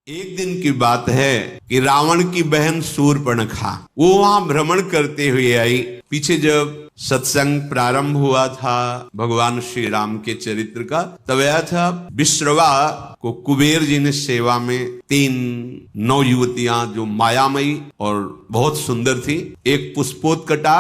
एक दिन की बात है कि रावण की बहन शूर्पणखा वो वहां भ्रमण करते हुए आई। पीछे जब सत्संग प्रारंभ हुआ था भगवान श्री राम के चरित्र का, तब आया था विश्रवा को कुबेर जी ने सेवा में 3 नौ युवतियां जो मायामयी और बहुत सुंदर थी। एक पुष्पोत्कटा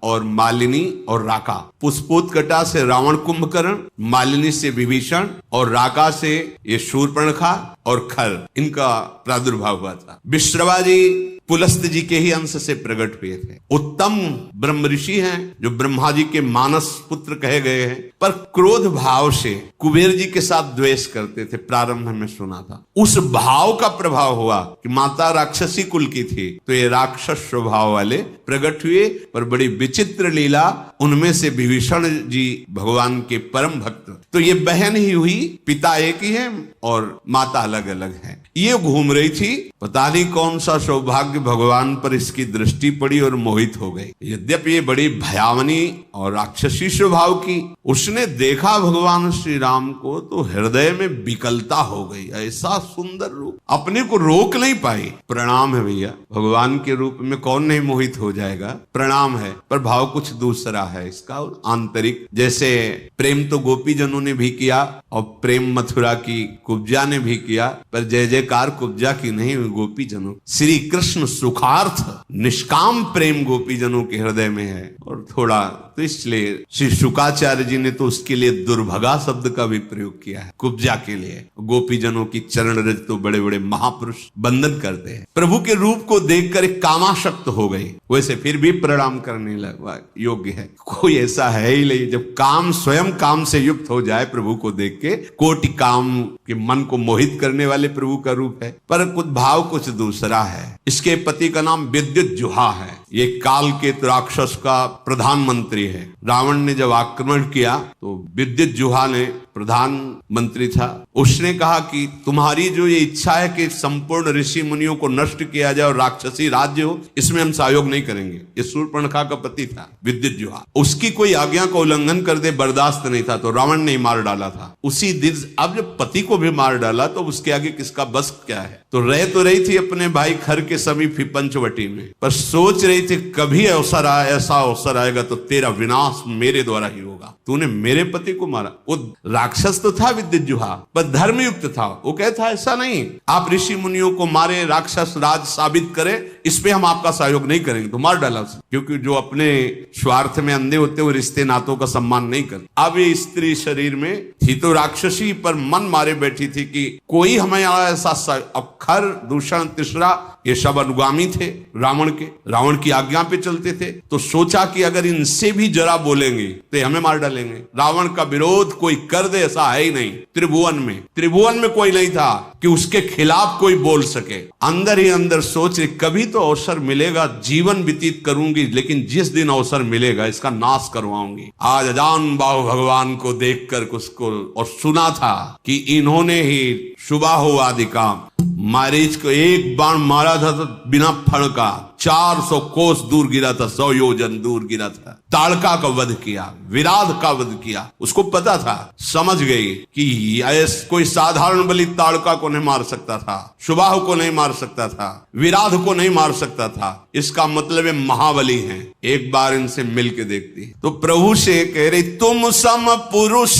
और मालिनी और राका। पुष्पोत्कटा से रावण कुंभकर्ण, मालिनी से विभीषण और राका से ये शूर्पणखा और खर, इनका प्रादुर्भाव हुआ था। विश्रवा जी पुलस्त जी के ही अंश से प्रकट हुए थे। उत्तम ब्रह्म ऋषि हैं जो ब्रह्मा जी के मानस पुत्र कहे गए हैं, पर क्रोध भाव से कुबेर जी के साथ द्वेष करते थे। प्रारंभ में सुना था उस भाव का प्रभाव हुआ कि माता राक्षसी कुल की थी, तो ये राक्षस स्वभाव वाले प्रकट हुए। पर बड़ी विचित्र लीला, उनमें से विभीषण जी भगवान के परम भक्त। तो ये बहन ही हुई, पिता एक ही है और माता अलग अलग है। ये घूम रही थी, पता नहीं कौन सा सौभाग्य भगवान पर इसकी दृष्टि पड़ी और मोहित हो गई। यद्यपि ये बड़ी भयावनी और राक्षसी स्वभाव की, उसने देखा भगवान श्री राम को तो हृदय में विकलता हो गई। ऐसा सुंदर रूप, अपने को रोक नहीं पाई। प्रणाम है भैया, भगवान के रूप में कौन नहीं मोहित हो जाएगा, प्रणाम है। पर भाव कुछ दूसरा है इसका, आंतरिक। जैसे प्रेम तो गोपी जनों ने भी किया और प्रेम मथुरा की कुब्जा ने भी किया, पर जय जयकार कुब्जा की नहीं, गोपी जनों। श्री कृष्ण सुखार्थ निष्काम प्रेम गोपी जनों के हृदय में है। और थोड़ा तो इसलिए श्री शुकाचार्य जी ने तो उसके लिए दुर्भगा शब्द का भी प्रयोग किया है कुब्जा के लिए। गोपी जनों की चरण रज तो बड़े बड़े महापुरुष बंधन करते हैं। प्रभु के रूप को देखकर एक कामाशक्त हो गई, वैसे फिर भी प्रणाम करने लगा योग्य है। कोई ऐसा है ही नहीं, जब काम स्वयं काम से युक्त हो जाए प्रभु को देख के, कोटि काम के मन को मोहित करने वाले प्रभु का रूप है। पर कुछ भाव कुछ दूसरा है। इसके पति का नाम विद्युत जुहा है। ये काल के राक्षस का प्रधानमंत्री है। रावण ने जब आक्रमण किया तो विद्युत जुहा ने, प्रधानमंत्री था, उसने कहा कि तुम्हारी जो ये इच्छा है कि संपूर्ण ऋषि मुनियों को नष्ट किया जाए और राक्षसी राज्य हो, इसमें हम सहयोग नहीं करेंगे। ये शूर्पणखा का पति था विद्युत जुहा। उसकी कोई आज्ञा का उल्लंघन कर दे बर्दाश्त नहीं था, तो रावण ने मार डाला था उसी दिन। अब जब पति को भी मार डाला तो उसके आगे किसका बस क्या है। तो रही थी अपने भाई खर के समीप ही पंचवटी में, पर सोच रही थी कभी ऐसा अवसर आएगा तो तेरा विनाश मेरे द्वारा ही होगा। तूने मेरे पति को मारा। वो राक्षस तो था विद्युत जुहा, पर धर्मयुक्त था। वो कहता ऐसा नहीं, आप ऋषि मुनियों को मारे, राक्षस राज साबित करे, इस पे हम आपका सहयोग नहीं करेंगे। तो मार डाला उसे, क्योंकि जो अपने स्वार्थ में अंधे होते वो रिश्ते नातों का सम्मान नहीं करते। अब ये स्त्री शरीर में थी तो राक्षसी, पर मन मारे बैठी थी कि कोई हमें ऐसा। अब खर, दूषण, तीसरा, ये सब अनुगामी थे रावण के, रावण की आज्ञा पे चलते थे। तो सोचा कि अगर इनसे भी जरा बोलेंगे तो हमें मार डालेंगे। रावण का विरोध कोई कर दे ऐसा है ही नहीं। त्रिभुवन में कोई नहीं था कि उसके खिलाफ कोई बोल सके। अंदर ही अंदर सोच रही कभी तो अवसर मिलेगा, जीवन व्यतीत करूंगी, लेकिन जिस दिन अवसर मिलेगा इसका नाश करवाऊंगी। आज अजान बाहु भगवान को देखकर उसको और सुना था कि इन्होंने ही शुभाहो आदि काम, मारीच को एक बाण मारा था तो बिना फण का 400 कोस दूर गिरा था, 100 योजन दूर गिरा था। ताड़का का वध किया, विराध का वध किया। उसको पता था, समझ गई कि कोई साधारण बलि ताड़का को नहीं मार सकता था, शुभाह को नहीं मार सकता था, विराध को नहीं मार सकता था। इसका मतलब है महाबली हैं। एक बार इनसे मिल के देखती तो प्रभु से कह रही, तुम सम पुरुष,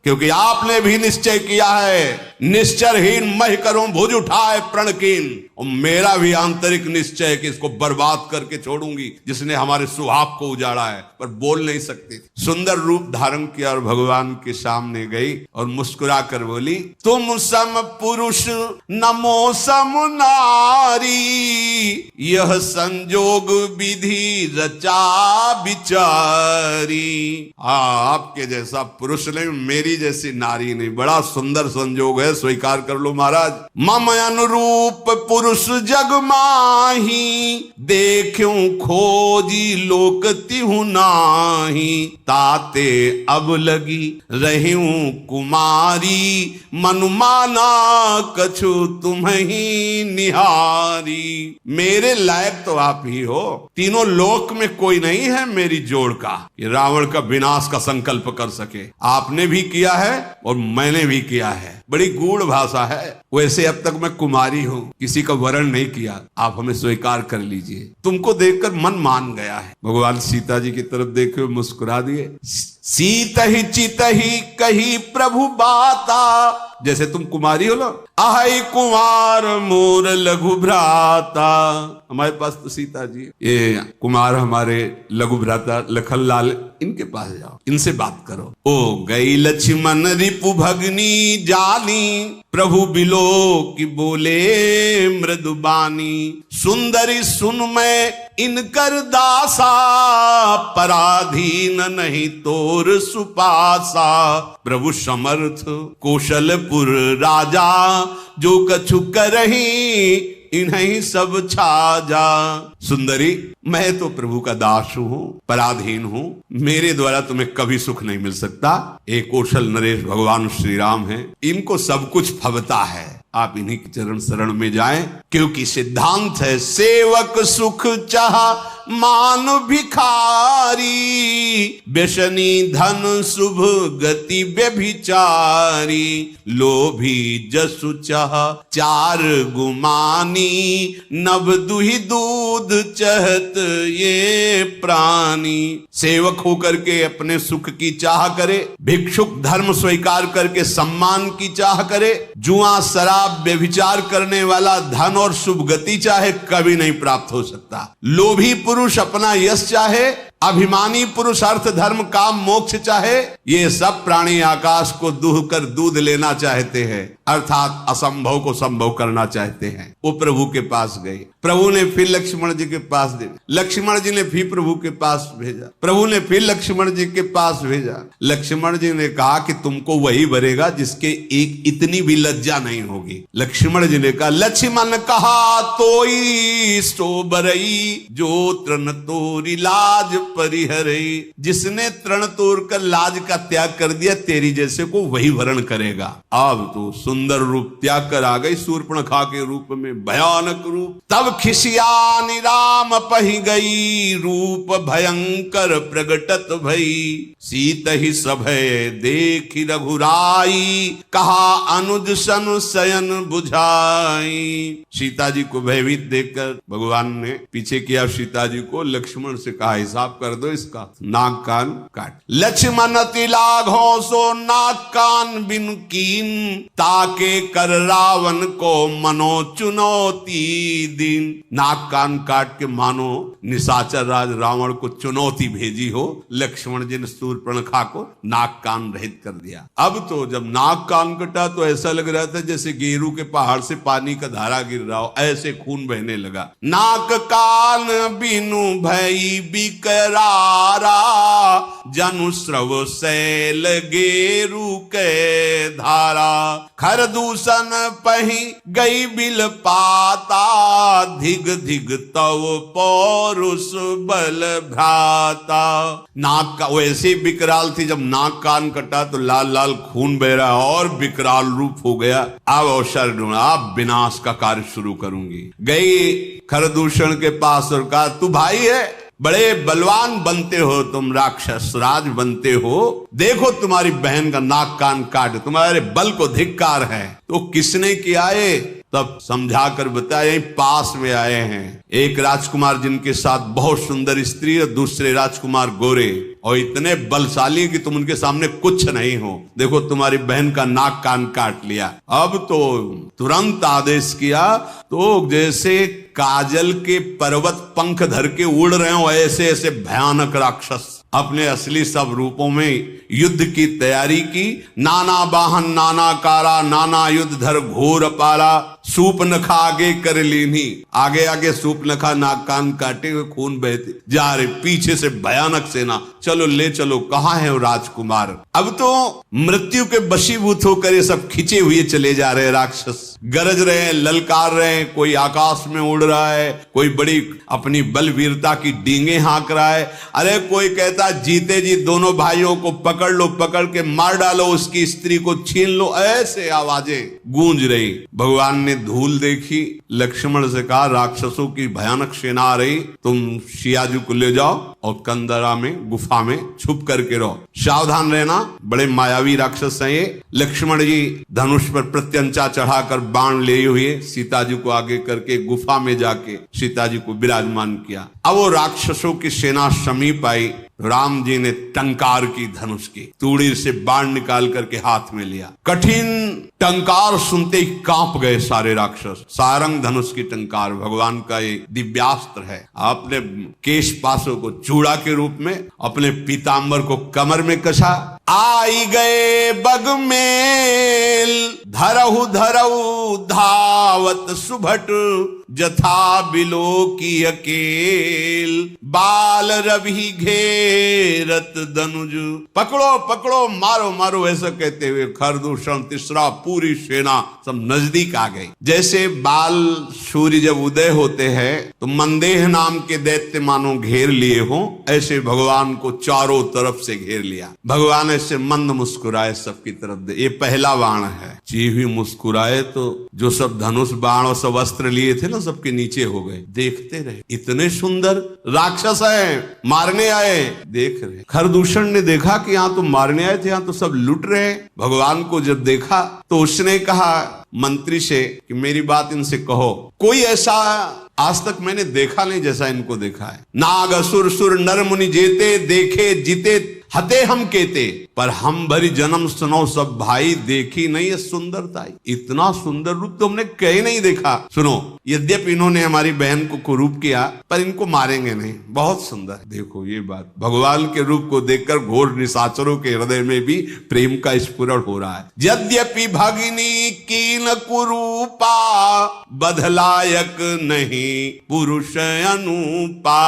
क्योंकि आपने भी निश्चय किया है निश्चरहीन मह करूं भुज उठाए प्रणकीन। और मेरा भी आंतरिक निश्चय है कि इसको बर्बाद करके छोड़ूंगी जिसने हमारे सुहाग को उजाड़ा है। पर बोल नहीं सकती। सुंदर रूप धारण किया और भगवान के सामने गई और मुस्कुरा कर बोली, तुम सम पुरुष नमो सम नारी, यह संजोग विधि रचा बिचारी। आपके जैसा पुरुष नहीं, मेरी जैसी नारी नहीं, बड़ा सुंदर संजोग है, स्वीकार कर लो महाराज। मम अनुरूप पुरुष जग माही, देखूं खोजी लोक तिहु नाही। ताते अब लगी रहूं कुमारी, मनुमाना कछु तुम्हीं निहारी। मेरे लायक तो आप ही हो, तीनों लोक में कोई नहीं है मेरी जोड़ का, ये रावण का विनाश का संकल्प कर सके। आपने भी किया है और मैंने भी किया है। बड़ी गूढ़ भाषा है। वैसे अब तक मैं कुमारी हूं, किसी का वरण नहीं किया, आप हमें स्वीकार कर लीजिए। तुमको देखकर मन मान गया है। भगवान सीता जी की तरफ देखे हुए मुस्कुरा दिए। सीत ही चित ही कही प्रभु बाता, जैसे तुम कुमारी हो ना, आहै कुमार मोर लघु भ्राता। हमारे पास तो सीता जी, ये कुमार हमारे लघु भ्राता लखनलाल, इनके पास जाओ, इनसे बात करो। ओ गई लक्ष्मण रिपु भगनी जानी, प्रभु बिलो की बोले मृदुबानी। सुंदरी सुन मैं इनकर दासा, पराधीन नहीं तोर सुपासा। प्रभु समर्थ कौशलपुर राजा, जो कछु करही इन्हीं सब छाजा। सुंदरी, मैं तो प्रभु का दास हूं, पराधीन हूं, मेरे द्वारा तुम्हें कभी सुख नहीं मिल सकता। एक कौशल नरेश भगवान श्री राम है, इनको सब कुछ फबता है। आप इन्हीं के चरण शरण में जाएं, क्योंकि सिद्धांत है सेवक सुख चाह मान भिखारी। व्यसनी धन शुभ गति व्यभिचारी। लोभी जसु चाह चार गुमानी। नभ दुहि दूध चहत ये प्राणी। सेवक होकर के अपने सुख की चाह करे, भिक्षुक धर्म स्वीकार करके सम्मान की चाह करे, जुआ शराब व्यभिचार करने वाला धन और शुभ गति चाहे, कभी नहीं प्राप्त हो सकता। लोभी पुरुष अपना यश चाहे, अभिमानी पुरुष अर्थ धर्म काम मोक्ष चाहे, ये सब प्राणी आकाश को दूह कर दूध लेना चाहते हैं, अर्थात असंभव को संभव करना चाहते हैं। वो प्रभु के पास गए, प्रभु ने फिर लक्ष्मण जी के पास दे, लक्ष्मण जी ने फिर प्रभु के पास भेजा, प्रभु ने फिर लक्ष्मण जी के पास भेजा। लक्ष्मण जी ने कहा कि तुमको वही भरेगा जिसके एक इतनी भी लज्जा नहीं होगी। लक्ष्मण जी ने कहा, लक्ष्मण कहा तोई सो बरई, जो तृण तोरी लाज परिहरई। जिसने तृण तोड़ कर लाज का त्याग कर दिया, तेरी जैसे को वही वरण करेगा। अब तो सुंदर रूप त्याग कर आ गई शूर्पणखा के रूप में, भयानक रूप। तब खिसियानी राम पही गई, रूप भयंकर प्रगटत भई। सीत ही सभय देखी रघुराई, कहा अनुज सन शयन बुझाई। सीता जी को भयभीत देखकर भगवान ने पीछे किया सीता जी को, लक्ष्मण से कहा हिसाब कर दो इसका, नाक कान काट। लक्ष्मण तिलाघों सो नाक कान बिन कीन, ताके कर रावण को मनो चुनौती दिन। नाक कान काट के मानो निशाचर राज रावण को चुनौती भेजी हो। लक्ष्मण जी ने शूर्पणखा को नाक कान रहित कर दिया। अब तो जब नाक कान कटा तो ऐसा लग रहा था जैसे गेरू के पहाड़ से पानी का धारा गिर रहा हो, ऐसे खून बहने लगा। नाक कान बिनु भई बिकरारा, जनु स्रव शैल गेरू के धारा। खर दूषण पही गई बिल पाता, धिग धिग तव पौरुष बल भ्राता। नाक का वैसे विकराल थी, जब नाक कान कटा तो लाल लाल खून बह रहा और विकराल रूप हो गया। अब अवसर ढूंढा, अब विनाश का कार्य शुरू करूंगी। गई खरदूषण के पास और कहा, तू भाई है, बड़े बलवान बनते हो तुम, राक्षस राज बनते हो, देखो तुम्हारी बहन का नाक कान काट, तुम्हारे बल को धिक्कार है। तो किसने किया है? तब समझा कर बताया, पास में आए हैं एक राजकुमार जिनके साथ बहुत सुंदर स्त्री और दूसरे राजकुमार गोरे और इतने बलशाली कि तुम उनके सामने कुछ नहीं हो। देखो तुम्हारी बहन का नाक कान काट लिया। अब तो तुरंत आदेश किया, तो जैसे काजल के पर्वत पंख धर के उड़ रहे हो, ऐसे ऐसे भयानक राक्षस अपने असली सब रूपों में युद्ध की तैयारी की। नाना वाहन नाना कारा, नाना युद्ध धर घोर पारा। सूपनखा आगे कर लीनी, आगे आगे सूपनखा नाक कान काटे हुए खून बहते जा रहे, पीछे से भयानक सेना। चलो ले चलो, कहाँ है वो राजकुमार? अब तो मृत्यु के वशीभूत होकर ये सब खिंचे हुए चले जा रहे राक्षस, गरज रहे हैं, ललकार रहे हैं। कोई आकाश में उड़ रहा है, कोई बड़ी अपनी बलवीरता की डींगे हाँक रहा है। अरे कोई कहता जीते जी दोनों भाइयों को पकड़ लो, पकड़ के मार डालो, उसकी स्त्री को छीन लो। ऐसे आवाजें गूंज रही। भगवान ने धूल देखी, लक्ष्मण से कहा राक्षसों की भयानक सेना आ रही, तुम सिया जी को ले जाओ और कंदरा में गुफा में छुप करके रहो, सावधान रहना, बड़े मायावी राक्षस हैं ये। लक्ष्मण जी धनुष पर प्रत्यंचा चढ़ाकर बाण लिए हुए सीता जी को आगे करके गुफा में जाके सीता जी को विराजमान किया। अब वो राक्षसों की सेना समीप आई, राम जी ने टंकार की धनुष की, तूड़ी से बाण निकाल करके हाथ में लिया। कठिन टंकार सुनते ही कांप गए सारे राक्षस। सारंग धनुष की टंकार भगवान का ये दिव्यास्त्र है। अपने केश पासों को चूड़ा के रूप में, अपने पीतांबर को कमर में कसा। आई गए बगमेल धरहु धरहु धावत सुभट, जथा बिलो की अकेल बाल रवि घेरत दनुज। पकड़ो पकड़ो, मारो मारो, ऐसा कहते हुए खरदूषण तीसरा पूरी सेना सब नजदीक आ गई। जैसे बाल सूर्य जब उदय होते हैं तो मंदेह नाम के दैत्य मानो घेर लिए हो, ऐसे भगवान को चारों तरफ से घेर लिया। भगवान ऐसे मंद मुस्कुराए सबकी तरफ दे। ये पहला बाण है। जी भी मुस्कुराए तो जो सब धनुष बाण और सब अस्त्र लिए थे ना, सबके नीचे हो गए। देखते रहे, इतने सुंदर राक्षस है, मारने आए, देख रहे। खरदूषण ने देखा कि यहाँ तो मारने आए थे, यहाँ तो सब लुट रहे। भगवान को जब देखा तो उसने कहा मंत्री से कि मेरी बात इनसे कहो, कोई ऐसा आज तक मैंने देखा नहीं जैसा इनको देखा है। नाग असुर सुर नर मुनि जेते, देखे जीते हते हम केते, पर हम भरी जन्म सुनो सब भाई, देखी नहीं है सुंदरता। इतना सुंदर रूप तो हमने कहीं नहीं देखा। सुनो, यद्यपि इन्होंने हमारी बहन को कुरूप किया, पर इनको मारेंगे नहीं, बहुत सुंदर। देखो ये बात, भगवान के रूप को देखकर घोर निशाचरों के हृदय में भी प्रेम का स्फुरण हो रहा है। यद्यपि भगिनी कीन कुरूपा, बदलायक नहीं पुरुष अनुपा।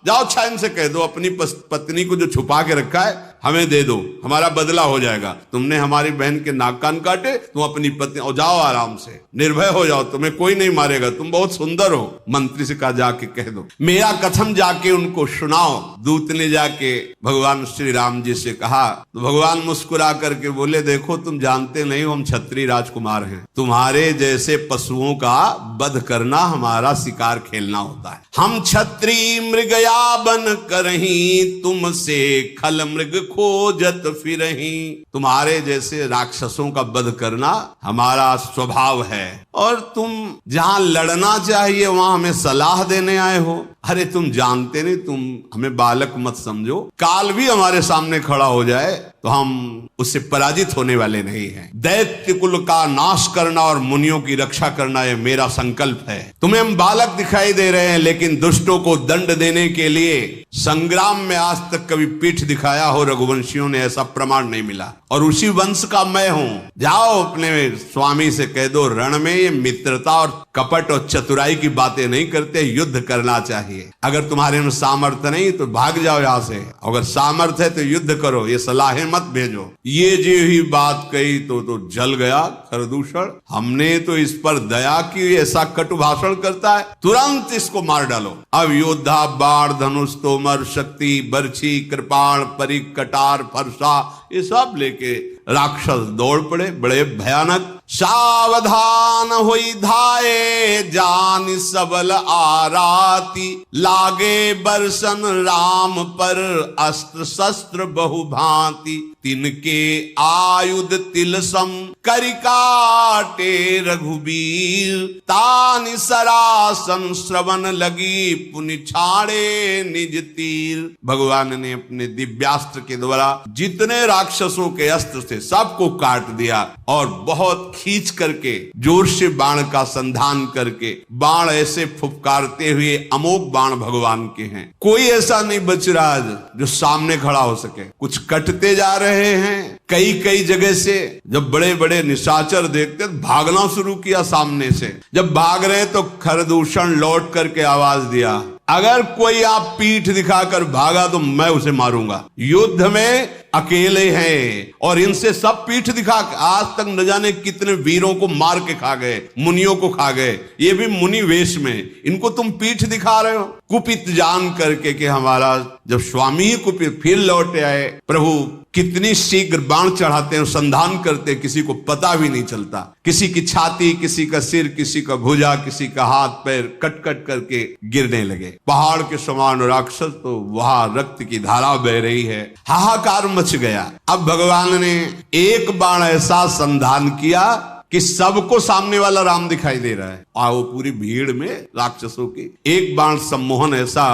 जाओ अच्छा इनसे कह दो अपनी पत्नी को जो छुपा के रखा है हमें दे दो, हमारा बदला हो जाएगा। तुमने हमारी बहन के नाक कान काटे, तुम अपनी पत्नी, और जाओ आराम से, निर्भय हो जाओ, तुम्हें कोई नहीं मारेगा, तुम बहुत सुंदर हो। मंत्री से कहा जाके कह दो, मेरा कथन जाके उनको सुनाओ। दूत ने जाके भगवान श्री राम जी से कहा तो भगवान मुस्कुरा करके बोले, देखो तुम जानते नहीं हो हम क्षत्रिय राजकुमार हैं, तुम्हारे जैसे पशुओं का वध करना हमारा शिकार खेलना होता है। हम क्षत्रिय मृगया बन करही, तुमसे खल मृग खोजत फिरही। तुम्हारे जैसे राक्षसों का वध करना हमारा स्वभाव है, और तुम जहां लड़ना चाहिए वहां हमें सलाह देने आए हो। अरे तुम जानते नहीं, तुम हमें बालक मत समझो, काल भी हमारे सामने खड़ा हो जाए तो हम उससे पराजित होने वाले नहीं हैं। दैत्य कुल का नाश करना और मुनियों की रक्षा करना ये मेरा संकल्प है। तुम्हें हम बालक दिखाई दे रहे हैं, लेकिन दुष्टों को दंड देने के लिए संग्राम में आज तक कभी पीठ दिखाया हो रघुवंशियों ने, ऐसा प्रमाण नहीं मिला, और उसी वंश का मैं हूं। जाओ अपने स्वामी से कह दो, रण में ये मित्रता और कपट और चतुराई की बातें नहीं करते, युद्ध करना चाहिए। अगर तुम्हारे में सामर्थ्य नहीं तो भाग जाओ यहाँ से, अगर सामर्थ्य है तो युद्ध करो, ये सलाहें मत भेजो। ये जो ही बात कही तो जल गया खरदूषण। हमने तो इस पर दया की, ऐसा कटु भाषण करता है, तुरंत इसको मार डालो। अब योद्धा बाण धनुष तोमर शक्ति बर्छी कृपाण परिक कटार फरसा ये सब लेके राक्षस दौड़ पड़े, बड़े भयानक। सावधान होई धाये जान सबल आराती, लागे बरसन राम पर अस्त्र शस्त्र बहुभांति। तिनके आयुध तिलसम करि काटे रघुबीर, तानि सरासन श्रवण लगी पुनि छाड़े निज तीर। भगवान ने अपने दिव्यास्त्र के द्वारा जितने राक्षसों के अस्त्र थे सबको काट दिया, और बहुत खींच करके जोर से बाण का संधान करके बाण ऐसे फुफकारते हुए अमोघ बाण भगवान के हैं। कोई ऐसा नहीं बच रहा जो सामने खड़ा हो सके। कुछ कटते जा रहे हैं कई कई जगह से। जब बड़े बड़े निशाचर देखते भागना शुरू किया सामने से। जब भाग रहे तो खरदूषण लौट करके आवाज दिया, अगर कोई आप पीठ दिखाकर भागा तो मैं उसे मारूंगा। युद्ध में अकेले हैं और इनसे सब पीठ दिखा, आज तक न जाने कितने वीरों को मार के खा गए, मुनियों को खा गए, ये भी मुनि वेश में, इनको तुम पीठ दिखा रहे हो। कुपित जान करके कि हमारा जब स्वामी ही कुपित, फिर लौटे आए प्रभु कितनी शीघ्र बाण चढ़ाते हैं, संधान करते, किसी को पता भी नहीं चलता, किसी की छाती, किसी का सिर, किसी का भुजा, किसी का हाथ पैर कट कट करके गिरने लगे। पहाड़ के समान राक्षस, तो वहां रक्त की धारा बह रही है, हाहाकार मच गया। अब भगवान ने एक बाण ऐसा संधान किया कि सबको सामने वाला राम दिखाई दे रहा है, और वो पूरी भीड़ में राक्षसों की एक बाण सम्मोहन ऐसा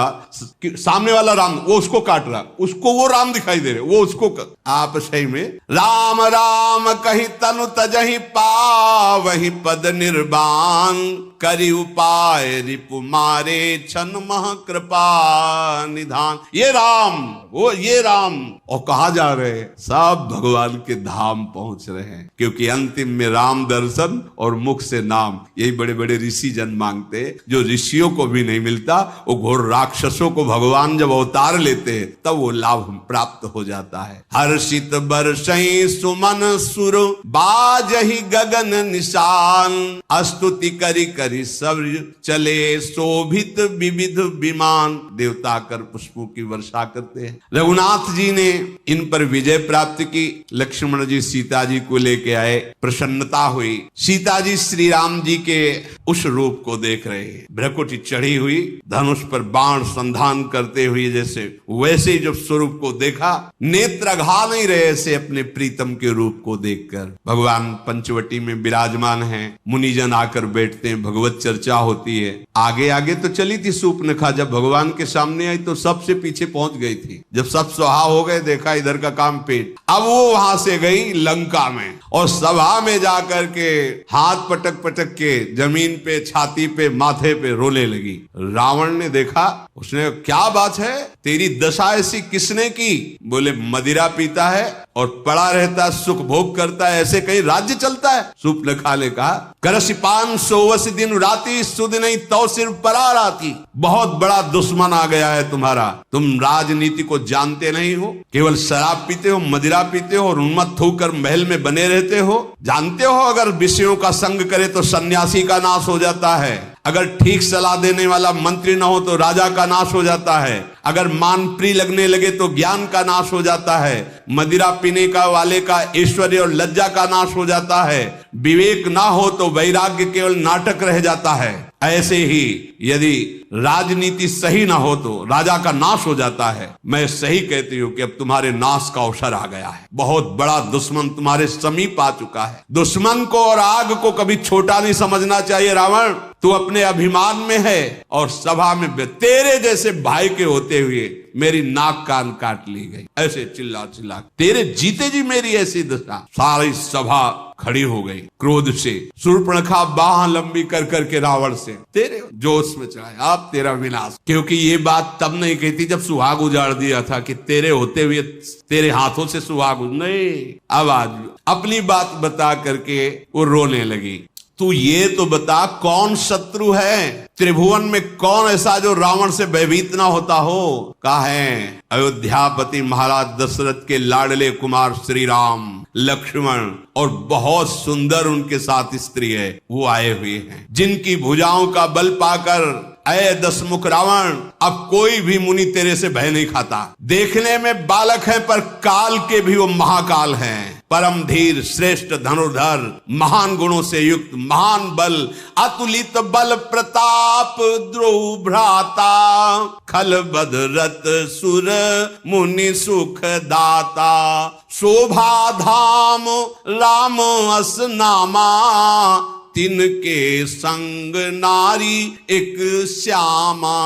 कि सामने वाला राम, वो उसको काट रहा, उसको वो राम दिखाई दे रहे, वो उसको आप सही में राम राम कहीं तनु तजहि पावहि पद निर्वाण, करि उपाय रिपु मारे छन मह कृपा निधान। ये राम, वो ये राम, और कहा जा रहे हैं सब भगवान के धाम पहुंच रहे हैं, क्योंकि अंतिम में राम दर्शन और मुख से नाम, यही बड़े बड़े ऋषि जन मांगते, जो ऋषियों को भी नहीं मिलता। वो घोर राक्षसों को भगवान जब अवतार लेते हैं तब वो लाभ प्राप्त हो जाता है। हर्षित बरसई सुमन सुर बाजहि गगन निशान, स्तुति करि करि सब चले शोभित विविध विमान। देवता कर पुष्पों की वर्षा करते हैं। रघुनाथ जी ने इन पर विजय प्राप्त की। लक्ष्मण जी सीता जी को लेके आए, प्रसन्नता हुई। सीता जी श्री राम जी के उस रूप को देख रहे हैं, भ्रकुटी चढ़ी हुई, धनुष पर बाण संधान करते हुए, जैसे वैसे ही जब स्वरूप को देखा, नेत्र अघा नहीं रहे ऐसे अपने प्रीतम के रूप को देखकर। भगवान पंचवटी में विराजमान हैं, मुनिजन आकर बैठते हैं, भगवत चर्चा होती है। आगे आगे तो चली थी सूर्पनखा, जब भगवान के सामने आई तो सबसे पीछे पहुंच गई थी। जब सब सुहा हो गए, देखा इधर का काम पेट। अब वो वहां से गई लंका में, और सभा में जाकर के हाथ पटक पटक के जमीन पे, छाती पे, माथे पे रोने लगी। रावण ने देखा, उसने क्या बात है, तेरी दशा ऐसी किसने की? बोले मदिरा पीता है और पड़ा रहता, सुख भोग करता है, ऐसे कहीं राज्य चलता है? सूर्पनखा ने कहा, करसि पान सोवस दिन राती, सुध नहीं तो सिर परा राती। बहुत बड़ा दुश्मन आ गया है तुम्हारा, तुम राजनीति को जानते नहीं हो, केवल शराब पीते हो, मदिरा पीते हो और उन्मत्त होकर महल में बने रहते हो। जानते हो अगर विषयों का संग करे तो सन्यासी का नाश हो जाता है, अगर ठीक सलाह देने वाला मंत्री ना हो तो राजा का नाश हो जाता है, अगर मान प्रिय लगने लगे तो ज्ञान का नाश हो जाता है, मदिरा पीने का वाले का ऐश्वर्य और लज्जा का नाश हो जाता है, विवेक ना हो तो वैराग्य केवल नाटक रह जाता है। ऐसे ही यदि राजनीति सही ना हो तो राजा का नाश हो जाता है। मैं सही कहती हूँ कि अब तुम्हारे नाश का अवसर आ गया है, बहुत बड़ा दुश्मन तुम्हारे समीप आ चुका है। दुश्मन को और आग को कभी छोटा नहीं समझना चाहिए। रावण, तू अपने अभिमान में है और सभा में तेरे जैसे भाई के होते हुए मेरी नाक कान काट ली गई, ऐसे चिल्ला चिल्ला, तेरे जीते जी मेरी ऐसी दशा। सारी सभा खड़ी हो गई क्रोध से। शूर्पणखा बाह लंबी कर करके रावण से तेरे जोश में चढ़ाए, अब तेरा विनाश। क्योंकि ये बात तब नहीं कहती जब सुहाग उजाड़ दिया था कि तेरे होते हुए तेरे हाथों से सुहाग नहीं। अब आज अपनी बात बता करके वो रोने लगी। तू ये तो बता कौन शत्रु है त्रिभुवन में, कौन ऐसा जो रावण से भयभीत ना होता हो? कहा है अयोध्यापति महाराज दशरथ के लाडले कुमार श्री राम, लक्ष्मण और बहुत सुंदर उनके साथ स्त्री है, वो आए हुए हैं, जिनकी भुजाओं का बल पाकर अय दशमुख रावण अब कोई भी मुनि तेरे से भय नहीं खाता। देखने में बालक है पर काल के भी वो महाकाल हैं, परम धीर श्रेष्ठ धनुर्धर, महान गुणों से युक्त, महान बल, अतुलित बल प्रताप, द्रोह भ्राता, खल बदरत सुर मुनि सुख दाता, शोभा धाम राम अस नामा, तिनके संग नारी एक श्यामा।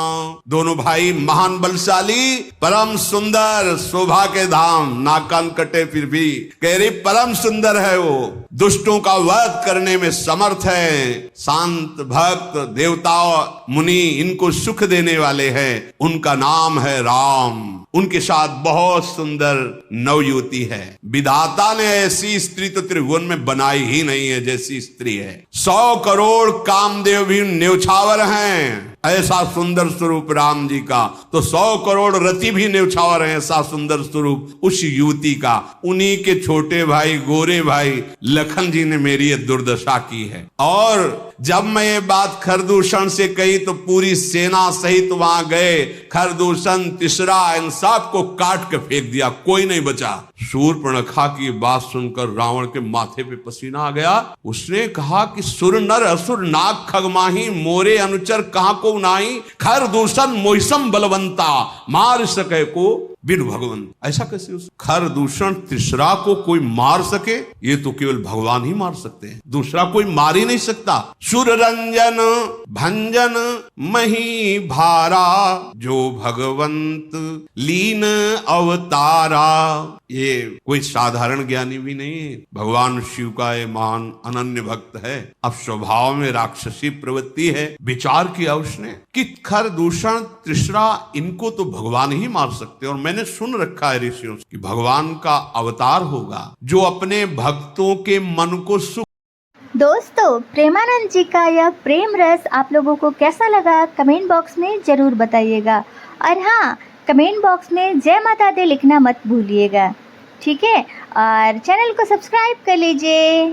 दोनों भाई महान बलशाली, परम सुंदर, शोभा के धाम, नाक कान कटे फिर भी कह रही परम सुंदर है वो, दुष्टों का वध करने में समर्थ है, शांत भक्त, देवता मुनि इनको सुख देने वाले हैं, उनका नाम है राम। उनके साथ बहुत सुंदर नवयुवती है। विधाता ने ऐसी स्त्री तो त्रिभुवन में बनाई ही नहीं है जैसी स्त्री है। 100 करोड़ कामदेव भी न्यौछावर हैं, ऐसा सुंदर स्वरूप राम जी का, तो 100 करोड़ रति भी न्यौछावर है ऐसा सुंदर स्वरूप उस युवती का। उन्हीं के छोटे भाई गोरे भाई लखन जी ने मेरी ये दुर्दशा की है। और जब मैं ये बात खरदूषण से कही तो पूरी सेना सहित वहां गए। खरदूषण, तिसरा, इन सब को काट के फेंक दिया, कोई नहीं बचा। शूर्पणखा की बात सुनकर रावण के माथे पे पसीना आ गया। उसने कहा कि सुर नर असुर नाग खगमाही, मोरे अनुचर कहां को नाही, खरदूषण मोहिसम बलवंता, मार सके को बिनु भगवंत। ऐसा कैसे? उस खरदूषण तिसरा को कोई मार सके? ये तो केवल भगवान ही मार सकते हैं, दूसरा कोई मार ही नहीं सकता। सुर रंजन भंजन मही भारा, जो भगवंत लीन अवतारा। ये कोई साधारण ज्ञानी भी नहीं है, भगवान शिव का ये महान अनन्य भक्त है। अब स्वभाव में राक्षसी प्रवृत्ति है। विचार किया उसने कि खरदूषण तिसरा इनको तो भगवान ही मार सकते हैं। और मैंने सुन रखा है ऋषियों से कि भगवान का अवतार होगा जो अपने भक्तों के मन को सुख। दोस्तों, प्रेमानंद जी का यह प्रेम रस आप लोगों को कैसा लगा कमेंट बॉक्स में जरूर बताइएगा। और हाँ, कमेंट बॉक्स में जय माता दी लिखना मत भूलिएगा, ठीक है? और चैनल को सब्सक्राइब कर लीजिए।